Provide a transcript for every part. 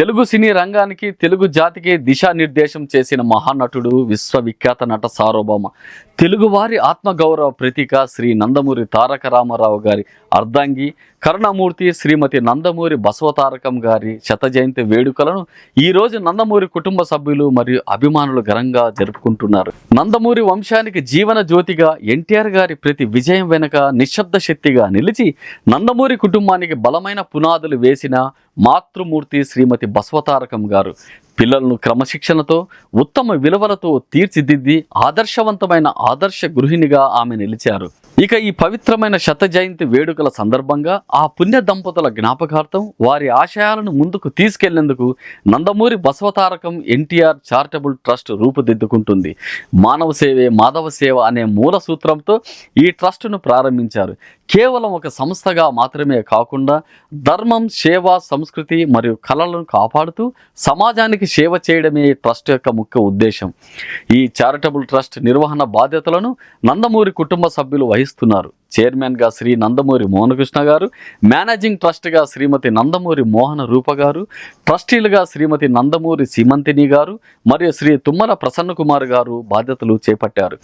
తెలుగు సినీ రంగానికి, తెలుగు జాతికి దిశానిర్దేశం చేసిన మహానటుడు, విశ్వవిఖ్యాత నట సార్వభౌమ, తెలుగువారి ఆత్మగౌరవ ప్రతీక శ్రీ నందమూరి తారక రామారావు గారి అర్ధాంగి, కరుణామూర్తి శ్రీమతి నందమూరి బసవతారకం గారి శత జయంతి వేడుకలను ఈరోజు నందమూరి కుటుంబ సభ్యులు మరియు అభిమానులు ఘనంగా జరుపుకుంటున్నారు. నందమూరి వంశానికి జీవన జ్యోతిగా ఎన్టీఆర్ గారి ప్రతి విజయం వెనుక నిశ్శబ్ద శక్తిగా నిలిచి నందమూరి కుటుంబానికి బలమైన పునాదులు వేసిన మాతృమూర్తి శ్రీమతి బసవతారకం గారు పిల్లలను క్రమశిక్షణతో, ఉత్తమ విలువలతో తీర్చిదిద్ది ఆదర్శవంతమైన ఆదర్శ గృహిణిగా ఆమె నిలిచారు. ఇక ఈ పవిత్రమైన శత జయంతి వేడుకల సందర్భంగా ఆ పుణ్య దంపతుల జ్ఞాపకార్థం వారి ఆశయాలను ముందుకు తీసుకెళ్లేందుకు నందమూరి బసవతారకం ఎన్టీఆర్ చారిటబుల్ ట్రస్ట్ రూపుదిద్దుకుంటుంది. మానవ సేవే మాధవ సేవ అనే మూల సూత్రంతో ఈ ట్రస్టును ప్రారంభించారు. కేవలం ఒక సంస్థగా మాత్రమే కాకుండా ధర్మం, సేవ, సంస్కృతి మరియు కళలను కాపాడుతూ సమాజానికి సేవ చేయడమే ఈ ట్రస్ట్ యొక్క ముఖ్య ఉద్దేశం. ఈ చారిటబుల్ ట్రస్ట్ నిర్వహణ బాధ్యతలను నందమూరి కుటుంబ సభ్యులు వహిస్తున్నారు. చైర్మన్గా శ్రీ నందమూరి మోహనకృష్ణ గారు, మేనేజింగ్ ట్రస్ట్గా శ్రీమతి నందమూరి మోహన రూప గారు, ట్రస్టీలుగా శ్రీమతి నందమూరి సీమంతిని గారు మరియు శ్రీ తుమ్మల ప్రసన్న కుమార్ గారు బాధ్యతలు చేపట్టారు.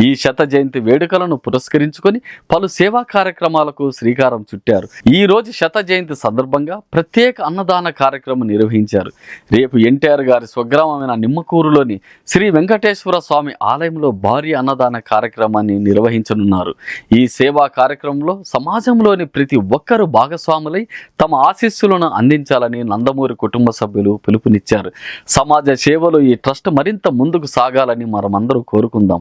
ఈ శత జయంతి వేడుకలను పురస్కరించుకొని పలు సేవా కార్యక్రమాలకు శ్రీకారం చుట్టారు. ఈ రోజు శత జయంతి సందర్భంగా ప్రత్యేక అన్నదాన కార్యక్రమం నిర్వహించారు. రేపు ఎన్టీఆర్ గారి స్వగ్రామమైన నిమ్మకూరులోని శ్రీ వెంకటేశ్వర స్వామి ఆలయంలో భారీ అన్నదాన కార్యక్రమాన్ని నిర్వహించనున్నారు. ఈ సేవా కార్యక్రమంలో సమాజంలోని ప్రతి ఒక్కరూ భాగస్వాములై తమ ఆశీస్సులను అందించాలని నందమూరి కుటుంబ సభ్యులు పిలుపునిచ్చారు. సమాజ సేవలో ఈ ట్రస్ట్ మరింత ముందుకు సాగాలని మనమందరూ కోరుకుందాం.